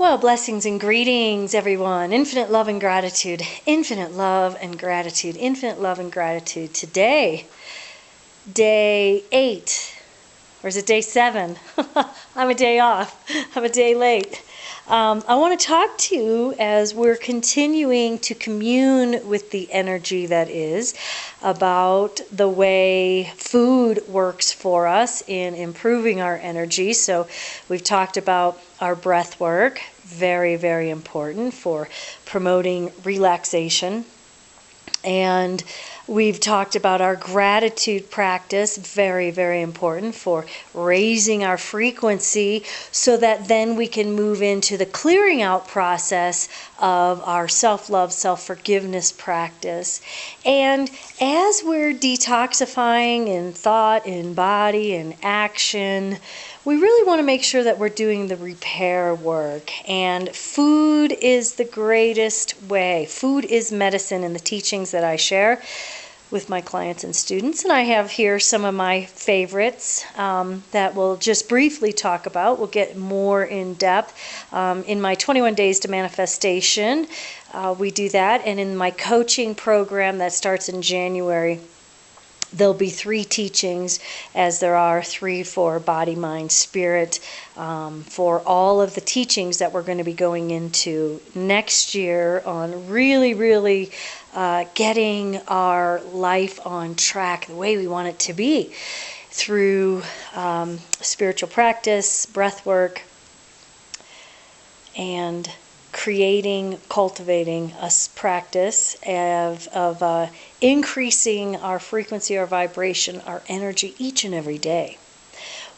Well, blessings and greetings, everyone. Infinite love and gratitude. Infinite love and gratitude. Infinite love and gratitude. Today, day 8, or is it day 7? I'm a day off. I'm a day late. I want to talk to you as we're continuing to commune with the energy that is about the way food works for us in improving our energy. So we've talked about our breath work, very, very important for promoting relaxation. And we've talked about our gratitude practice, very, very important for raising our frequency so that then we can move into the clearing out process of our self-love, self-forgiveness practice. And as we're detoxifying in thought, in body, in action, we really want to make sure that we're doing the repair work. And food is the greatest way. Food is medicine in the teachings that I share with my clients and students. And I have here some of my favorites that we'll just briefly talk about. We'll get more in depth. In my 21 Days to Manifestation, we do that. And in my coaching program that starts in January, there'll be 3 teachings, as there are 3 for body, mind, spirit, for all of the teachings that we're going to be going into next year on really getting our life on track the way we want it to be through spiritual practice, breath work, and creating, cultivating a practice of increasing our frequency, our vibration, our energy each and every day.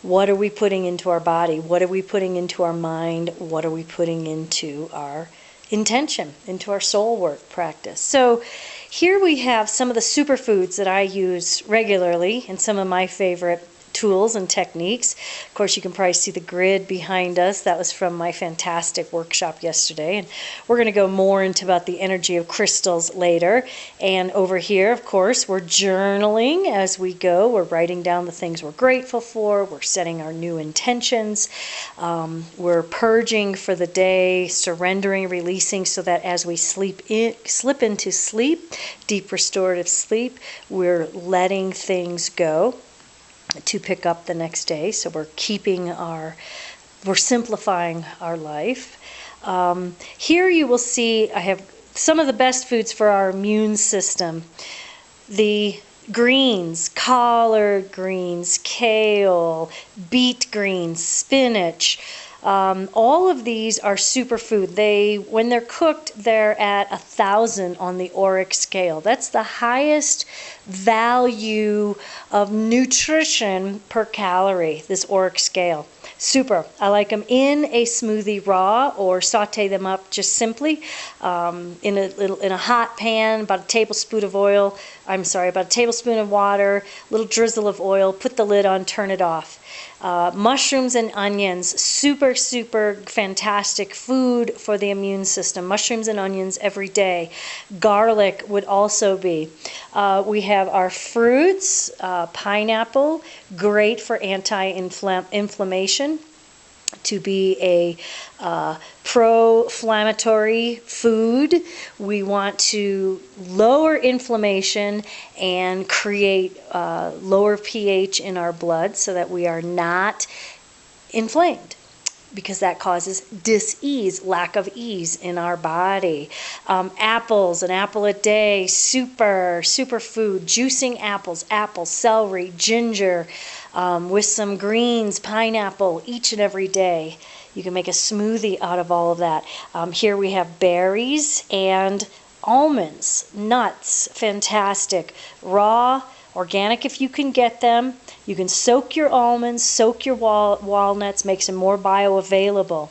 What are we putting into our body? What are we putting into our mind? What are we putting into our intention, into our soul work practice? So here we have some of the superfoods that I use regularly and some of my favorite tools and techniques. Of course, you can probably see the grid behind us. That was from my fantastic workshop yesterday. And we're going to go more into about the energy of crystals later. And over here, of course, we're journaling as we go. We're writing down the things we're grateful for. We're setting our new intentions. We're purging for the day, surrendering, releasing, so that as we slip into sleep, deep restorative sleep, we're letting things go to pick up the next day. So we're simplifying our life. Here you will see I have some of the best foods for our immune system. The greens, collard greens, kale, beet greens, spinach. All of these are superfood. When they're cooked, they're at 1,000 on the Auric scale. That's the highest value of nutrition per calorie, this Auric scale. Super. I like them in a smoothie raw or saute them up just simply in a hot pan, about a tablespoon of water, a little drizzle of oil, put the lid on, turn it off. Mushrooms and onions, super fantastic food for the immune system. Mushrooms and onions every day. Garlic would also be. We have our fruits, pineapple, great for anti-inflammation, to be a pro-inflammatory food. We want to lower inflammation and create lower pH in our blood so that we are not inflamed, because that causes dis-ease, lack of ease in our body. Apples, an apple a day, super food. Juicing apples, celery, ginger, with some greens, pineapple, each and every day. You can make a smoothie out of all of that. Here we have berries and almonds, nuts, fantastic. Raw, organic if you can get them. You can soak your almonds, soak your walnuts, makes them more bioavailable.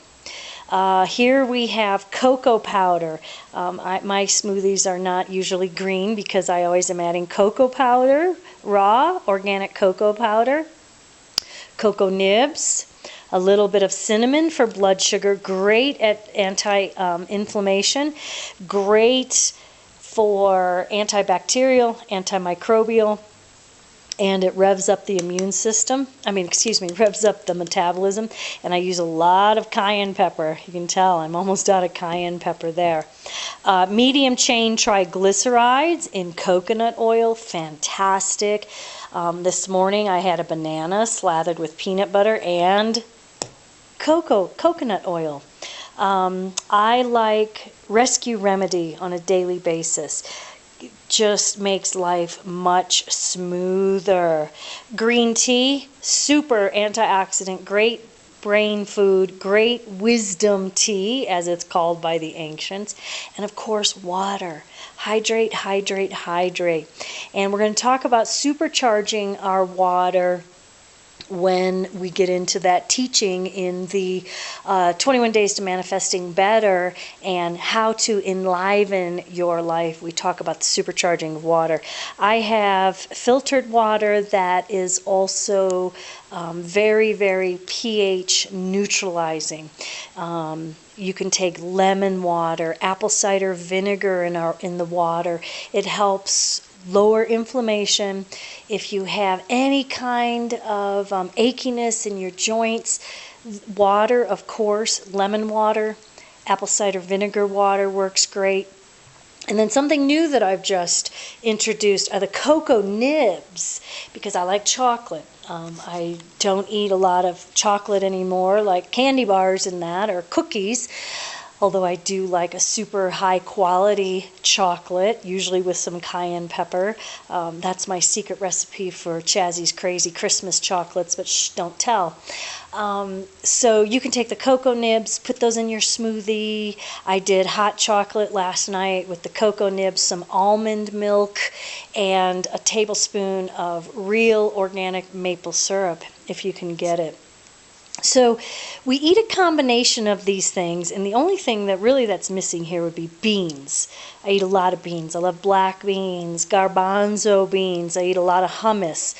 Here we have cocoa powder. My smoothies are not usually green because I always am adding cocoa powder, raw, organic cocoa powder, cocoa nibs, a little bit of cinnamon for blood sugar, great at anti-inflammation, great for antibacterial, antimicrobial. and it revs up the immune system. Revs up the metabolism. And I use a lot of cayenne pepper. You can tell I'm almost out of cayenne pepper there. Medium chain triglycerides in coconut oil, fantastic. This morning I had a banana slathered with peanut butter and coconut oil. I like Rescue Remedy on a daily basis. Just makes life much smoother. Green tea, super antioxidant, great brain food, great wisdom tea, as it's called by the ancients. And of course, water. Hydrate, hydrate, hydrate. And we're going to talk about supercharging our water when we get into that teaching in the 21 Days to Manifesting Better and how to enliven your life. We talk about the supercharging of water. I have filtered water that is also very, very pH neutralizing. You can take lemon water, apple cider vinegar in the water. It helps lower inflammation. If you have any kind of achiness in your joints, water, of course, lemon water, apple cider vinegar water works great. And then something new that I've just introduced are the cocoa nibs, because I like chocolate. I don't eat a lot of chocolate anymore, like candy bars and that, or cookies. Although I do like a super high quality chocolate, usually with some cayenne pepper. That's my secret recipe for Chazzy's Crazy Christmas chocolates, but shh, don't tell. So you can take the cocoa nibs, put those in your smoothie. I did hot chocolate last night with the cocoa nibs, some almond milk, and a tablespoon of real organic maple syrup, if you can get it. So we eat a combination of these things, and the only thing that's missing here would be beans. I eat a lot of beans. I love black beans, garbanzo beans. I eat a lot of hummus.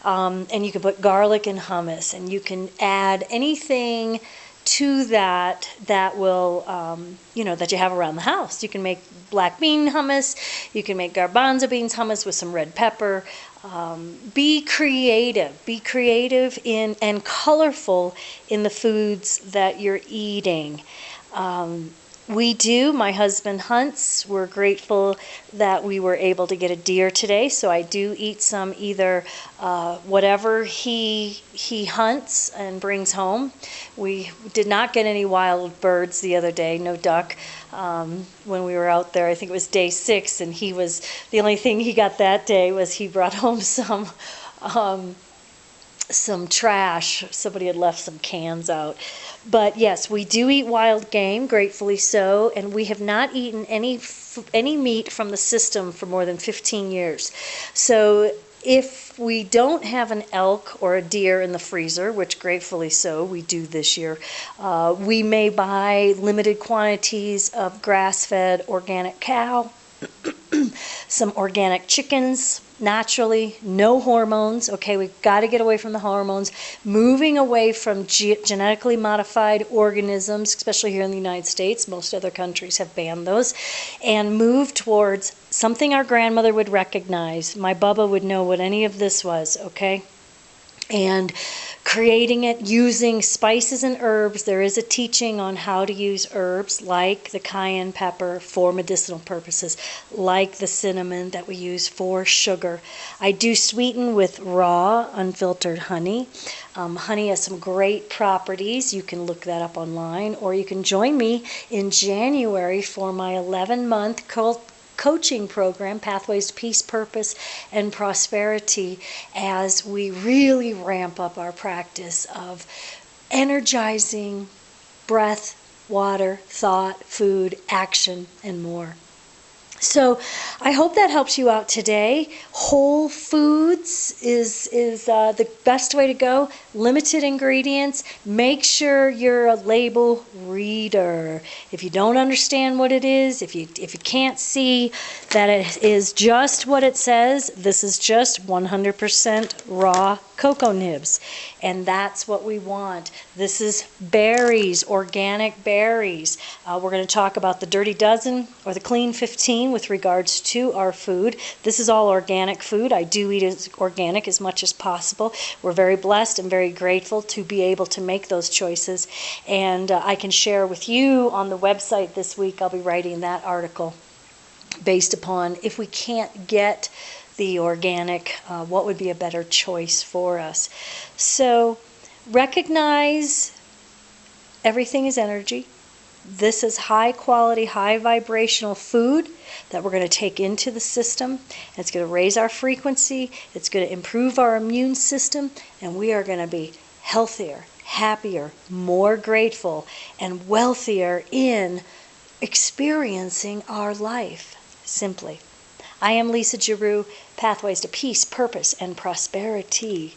And you can put garlic in hummus, and you can add anything to that will, that you have around the house. You can make black bean hummus. You can make garbanzo beans hummus with some red pepper. Be creative. Be creative and colorful in the foods that you're eating. My husband hunts. We're grateful that we were able to get a deer today, so I do eat some either whatever he hunts and brings home. We did not get any wild birds the other day, no duck, when we were out there. I think it was day 6, and the only thing he got that day was he brought home some trash. Somebody had left some cans out. But yes, we do eat wild game, gratefully so, and we have not eaten any meat from the system for more than 15 years. So if we don't have an elk or a deer in the freezer, which gratefully so we do this year, we may buy limited quantities of grass-fed organic cow, some organic chickens, naturally, no hormones. Okay, we've got to get away from the hormones, moving away from genetically modified organisms, especially here in the United States. Most other countries have banned those, and move towards something our grandmother would recognize. My Bubba would know what any of this was, okay? And creating it using spices and herbs. There is a teaching on how to use herbs like the cayenne pepper for medicinal purposes, like the cinnamon that we use for sugar. I do sweeten with raw, unfiltered honey. Honey has some great properties. You can look that up online, or you can join me in January for my 11-month coaching program, Pathways to Peace, Purpose, and Prosperity, as we really ramp up our practice of energizing breath, water, thought, food, action, and more. So I hope that helps you out today. Whole foods is the best way to go. Limited ingredients. Make sure you're a label reader. If you don't understand what it is, if you can't see that it is just what it says, this is just 100% raw cocoa nibs. And that's what we want. This is berries, organic berries. We're going to talk about the Dirty Dozen or the Clean 15 with regards to our food. This is all organic food. I do eat as organic as much as possible. We're very blessed and very grateful to be able to make those choices. And I can share with you on the website this week. I'll be writing that article based upon if we can't get the organic, what would be a better choice for us. So recognize everything is energy. This is high quality, high vibrational food that we're going to take into the system. It's going to raise our frequency. It's going to improve our immune system. And we are going to be healthier, happier, more grateful, and wealthier in experiencing our life simply. I am Lisa Giroux, Pathways to Peace, Purpose, and Prosperity.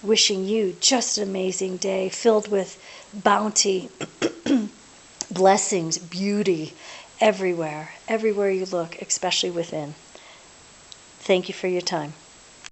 Wishing you just an amazing day filled with bounty, blessings, beauty everywhere you look, especially within. Thank you for your time.